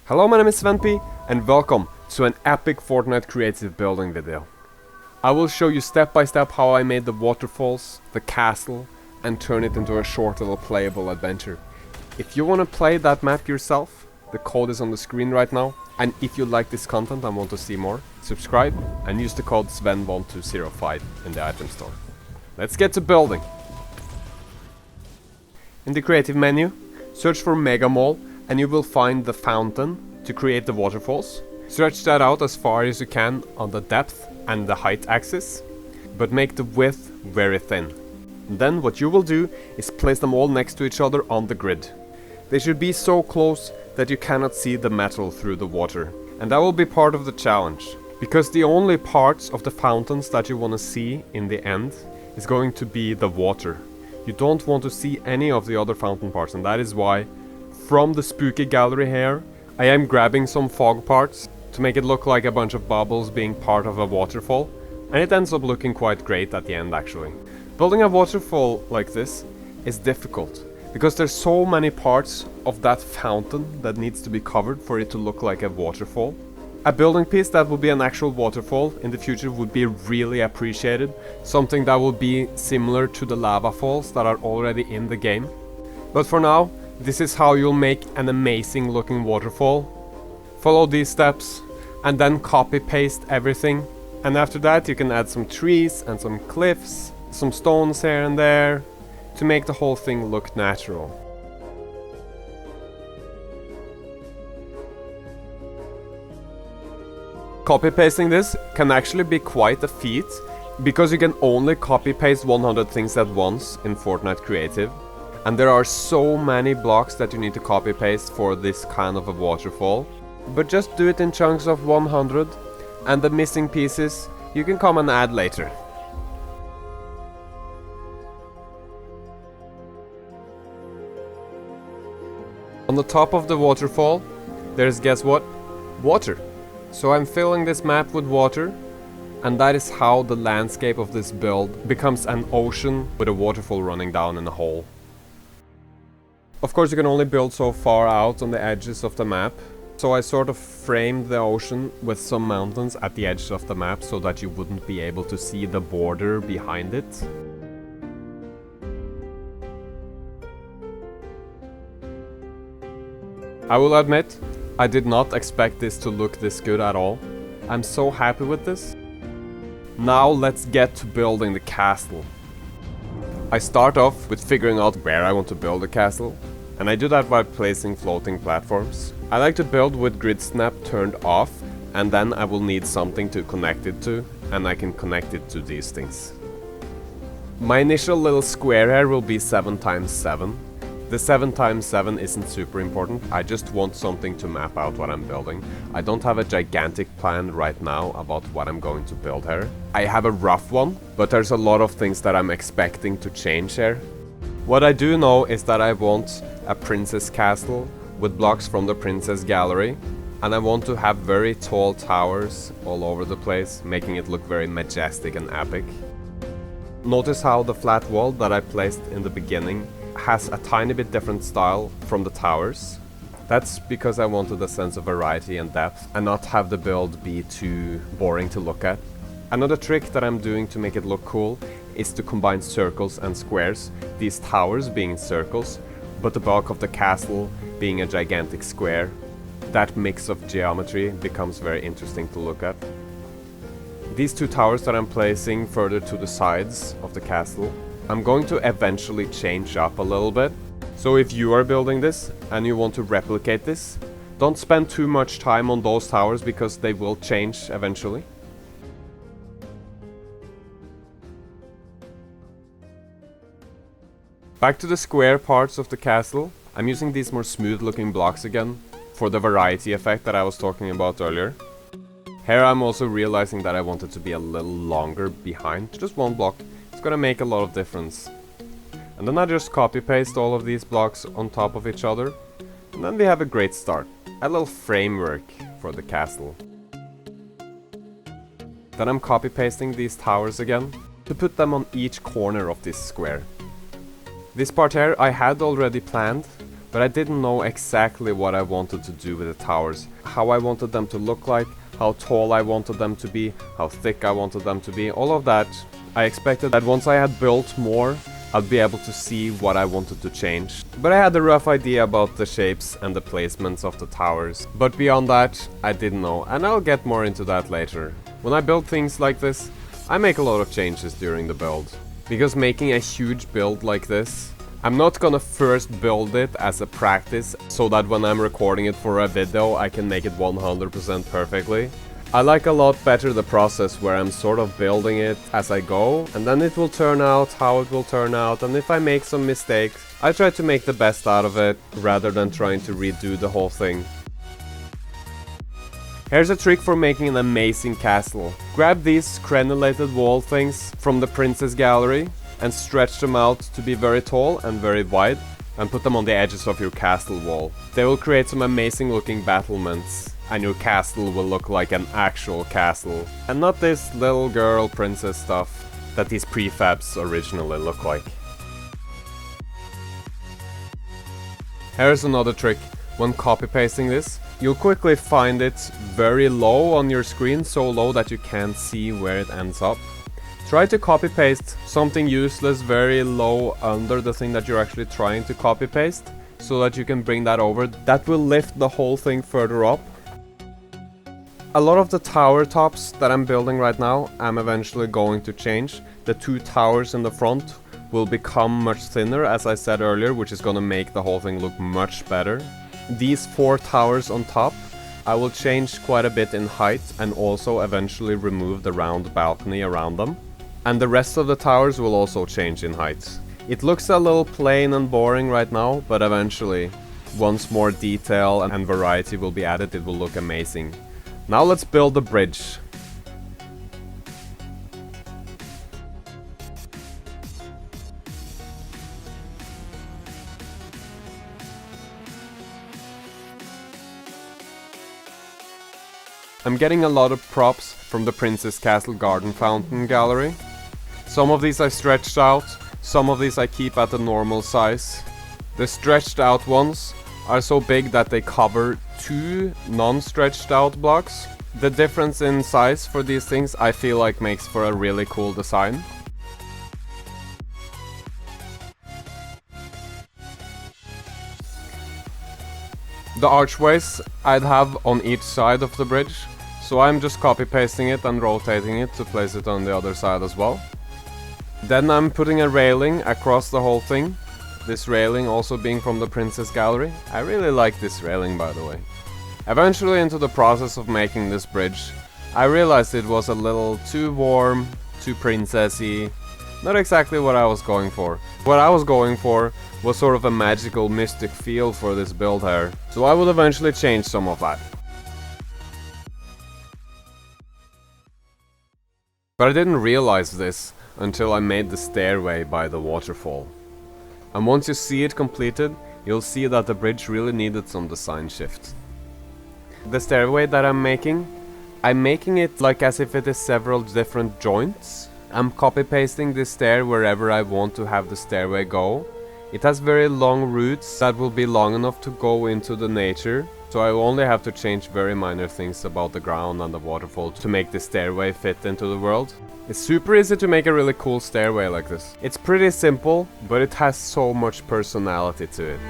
Hello, my name is SvenP and welcome to an epic Fortnite creative building video. I will show you step by step how I made the waterfalls, the castle, and turn it into a short little playable adventure. If you want to play that map yourself, the code is on the screen right now, and if you like this content and want to see more, subscribe and use the code SVEN1205 in the item store. Let's get to building. In the creative menu, search for Mega Mall and you will find the fountain to create the waterfalls. Stretch that out as far as you can on the depth and the height axis, but make the width very thin. Then what you will do is place them all next to each other on the grid. They should be so close that you cannot see the metal through the water. And that will be part of the challenge, because the only parts of the fountains that you want to see in the end is going to be the water. You don't want to see any of the other fountain parts, and that is why from the spooky gallery here I am grabbing some fog parts to make it look like a bunch of bubbles being part of a waterfall, and it ends up looking quite great at the end actually. Building a waterfall like this is difficult because there's so many parts of that fountain that needs to be covered for it to look like a waterfall. A building piece that will be an actual waterfall in the future would be really appreciated, something that will be similar to the lava falls that are already in the game. But for now, this is how you'll make an amazing looking waterfall. Follow these steps and then copy paste everything, and after that you can add some trees and some cliffs, some stones here and there to make the whole thing look natural. Copy pasting this can actually be quite a feat, because you can only copy paste 100 things at once in Fortnite Creative. And there are so many blocks that you need to copy paste for this kind of a waterfall. But just do it in chunks of 100, and the missing pieces you can come and add later. On the top of the waterfall, there's, guess what? Water. So I'm filling this map with water, and that is how the landscape of this build becomes an ocean with a waterfall running down in a hole. Of course you can only build so far out on the edges of the map, so I sort of framed the ocean with some mountains at the edges of the map so that you wouldn't be able to see the border behind it. I will admit, I did not expect this to look this good at all. I'm so happy with this. Now let's get to building the castle. I start off with figuring out where I want to build a castle, and I do that by placing floating platforms. I like to build with grid snap turned off, and then I will need something to connect it to, and I can connect it to these things. My initial little square here will be 7x7. The 7x7 isn't super important, I just want something to map out what I'm building. I don't have a gigantic plan right now about what I'm going to build here. I have a rough one, but there's a lot of things that I'm expecting to change here. What I do know is that I want a princess castle with blocks from the princess gallery, and I want to have very tall towers all over the place, making it look very majestic and epic. Notice how the flat wall that I placed in the beginning has a tiny bit different style from the towers. That's because I wanted a sense of variety and depth and not have the build be too boring to look at. Another trick that I'm doing to make it look cool is to combine circles and squares, these towers being circles, but the bulk of the castle being a gigantic square. That mix of geometry becomes very interesting to look at. These two towers that I'm placing further to the sides of the castle, I'm going to eventually change up a little bit. So if you are building this and you want to replicate this, don't spend too much time on those towers because they will change eventually. Back to the square parts of the castle, I'm using these more smooth looking blocks again for the variety effect that I was talking about earlier. Here I'm also realizing that I want it to be a little longer behind, just one block. It's gonna make a lot of difference. And then I just copy paste all of these blocks on top of each other, and then we have a great start. A little framework for the castle. Then I'm copy pasting these towers again to put them on each corner of this square. This part here I had already planned, but I didn't know exactly what I wanted to do with the towers. How I wanted them to look like, how tall I wanted them to be, how thick I wanted them to be, all of that. I expected that once I had built more, I'd be able to see what I wanted to change. But I had a rough idea about the shapes and the placements of the towers. But beyond that, I didn't know, and I'll get more into that later. When I build things like this, I make a lot of changes during the build. Because making a huge build like this, I'm not gonna first build it as a practice so that when I'm recording it for a video I can make it 100% perfectly. I like a lot better the process where I'm sort of building it as I go, and then it will turn out how it will turn out, and if I make some mistakes, I try to make the best out of it rather than trying to redo the whole thing. Here's a trick for making an amazing castle. Grab these crenellated wall things from the Princess Gallery and stretch them out to be very tall and very wide, and put them on the edges of your castle wall. They will create some amazing looking battlements, and your castle will look like an actual castle, and not this little girl princess stuff that these prefabs originally look like. Here's another trick. When copy pasting this, you'll quickly find it very low on your screen, so low that you can't see where it ends up. Try to copy paste something useless very low under the thing that you're actually trying to copy paste, so that you can bring that over. That will lift the whole thing further up. A lot of the tower tops that I'm building right now, I'm eventually going to change. The two towers in the front will become much thinner, as I said earlier, which is gonna make the whole thing look much better. These 4 towers on top, I will change quite a bit in height and also eventually remove the round balcony around them. And the rest of the towers will also change in height. It looks a little plain and boring right now, but eventually, once more detail and variety will be added, it will look amazing. Now let's build the bridge. I'm getting a lot of props from the Princess Castle Garden Fountain Gallery. Some of these I stretched out, some of these I keep at a normal size. The stretched out ones are so big that they cover 2 non-stretched out blocks. The difference in size for these things I feel like makes for a really cool design. The archways I'd have on each side of the bridge, so I'm just copy pasting it and rotating it to place it on the other side as well. Then I'm putting a railing across the whole thing. This railing also being from the Princess Gallery. I really like this railing, by the way. Eventually, into the process of making this bridge, I realized it was a little too warm, too princessy. Not exactly what I was going for. What I was going for was sort of a magical, mystic feel for this build here. So I will eventually change some of that. But I didn't realize this until I made the stairway by the waterfall. And once you see it completed, you'll see that the bridge really needed some design shift. The stairway that I'm making it like as if it is several different joints. I'm copy pasting this stair wherever I want to have the stairway go. It has very long roots that will be long enough to go into the nature. So I only have to change very minor things about the ground and the waterfall to make the stairway fit into the world. It's super easy to make a really cool stairway like this. It's pretty simple, but it has so much personality to it.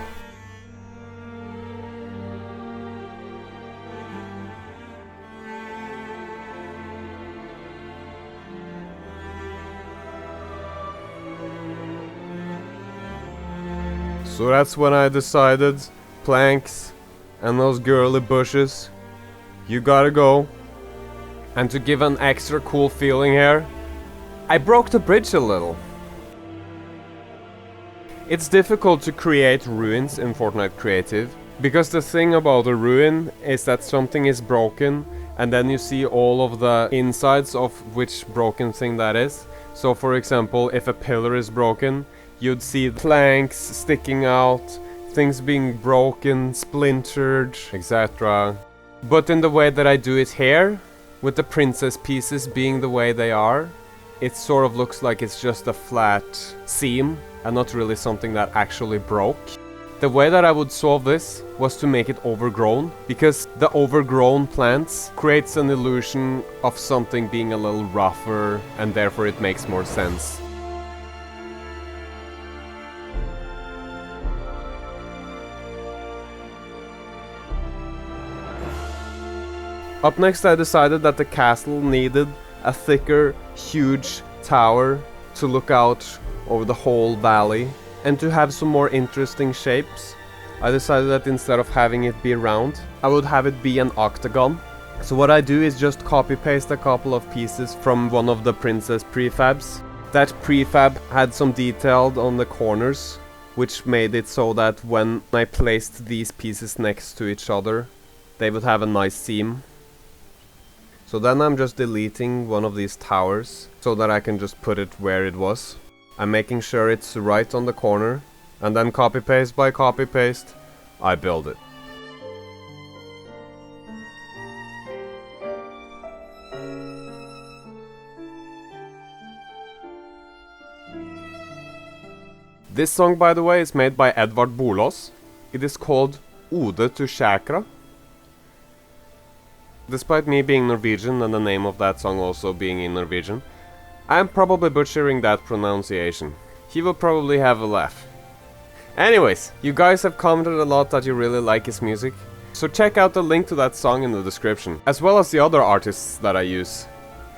So that's when I decided, planks and those girly bushes, you gotta go. And to give an extra cool feeling here, I broke the bridge a little. It's difficult to create ruins in Fortnite Creative, because the thing about a ruin is that something is broken and then you see all of the insides of which broken thing that is. So for example, if a pillar is broken, you'd see planks sticking out, things being broken, splintered, etc. But in the way that I do it here, with the princess pieces being the way they are, it sort of looks like it's just a flat seam and not really something that actually broke. The way that I would solve this was to make it overgrown, because the overgrown plants creates an illusion of something being a little rougher, and therefore it makes more sense. Up next, I decided that the castle needed a thicker, huge tower to look out over the whole valley. And to have some more interesting shapes, I decided that instead of having it be round, I would have it be an octagon. So what I do is just copy paste a couple of pieces from one of the princess prefabs. That prefab had some detailed on the corners, which made it so that when I placed these pieces next to each other, they would have a nice seam. So then I'm just deleting one of these towers so that I can just put it where it was. I'm making sure it's right on the corner, and then copy paste by copy paste, I build it. This song, by the way, is made by Edvard Bolås. It is called Ode to Skjæra. Despite me being Norwegian and the name of that song also being in Norwegian, I am probably butchering that pronunciation. He will probably have a laugh. Anyways, you guys have commented a lot that you really like his music, so check out the link to that song in the description, as well as the other artists that I use.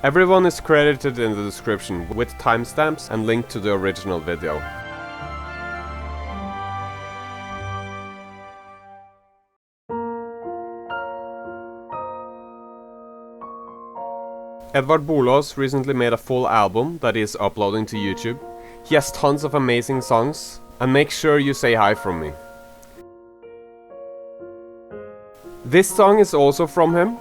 Everyone is credited in the description with timestamps and link to the original video. Edvard Bolås recently made a full album that he is uploading to YouTube. He has tons of amazing songs, and make sure you say hi from me. This song is also from him.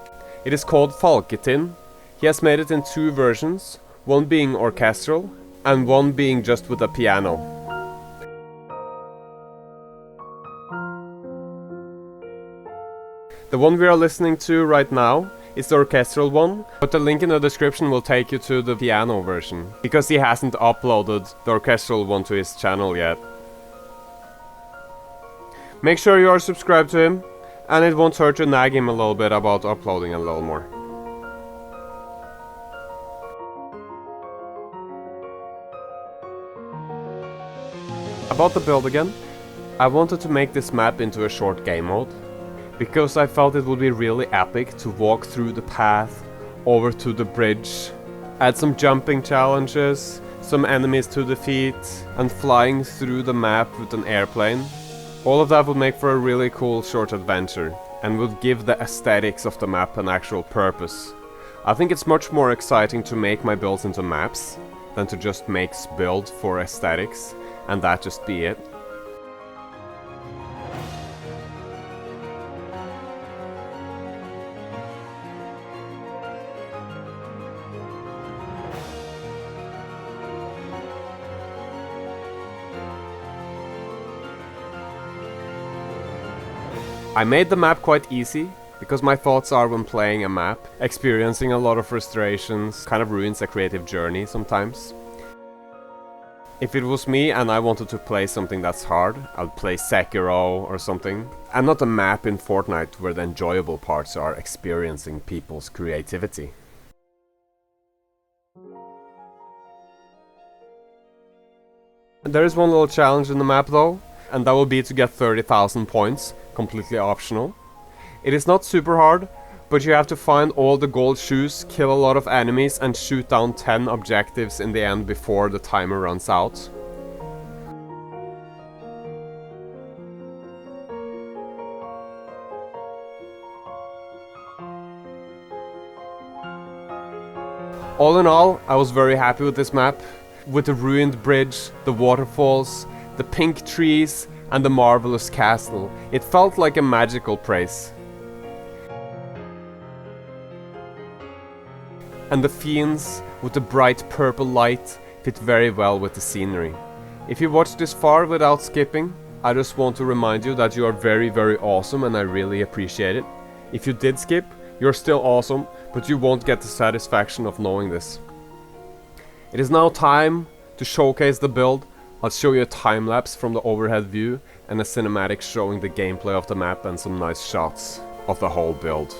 It is called Falketind. He has made it in two versions, one being orchestral and one being just with a piano. The one we are listening to right now is the orchestral one, but the link in the description will take you to the piano version, because he hasn't uploaded the orchestral one to his channel yet. Make sure you are subscribed to him, and it won't hurt to nag him a little bit about uploading a little more. About the build again, I wanted to make this map into a short game mode, because I felt it would be really epic to walk through the path over to the bridge, add some jumping challenges, some enemies to defeat, and flying through the map with an airplane. All of that would make for a really cool short adventure, and would give the aesthetics of the map an actual purpose. I think it's much more exciting to make my builds into maps than to just make build for aesthetics, and that just be it. I made the map quite easy, because my thoughts are when playing a map, experiencing a lot of frustrations kind of ruins a creative journey sometimes. If it was me and I wanted to play something that's hard, I'd play Skjæra or something. And not a map in Fortnite where the enjoyable parts are experiencing people's creativity. There is one little challenge in the map though, and that will be to get 30,000 points, completely optional. It is not super hard, but you have to find all the gold shoes, kill a lot of enemies, and shoot down 10 objectives in the end before the timer runs out. All in all, I was very happy with this map, with the ruined bridge, the waterfalls, the pink trees, and the marvelous castle. It felt like a magical place. And the fiends with the bright purple light fit very well with the scenery. If you watched this far without skipping, I just want to remind you that you are very, very awesome, and I really appreciate it. If you did skip, you're still awesome, but you won't get the satisfaction of knowing this. It is now time to showcase the build. I'll show you a time lapse from the overhead view, and a cinematic showing the gameplay of the map and some nice shots of the whole build.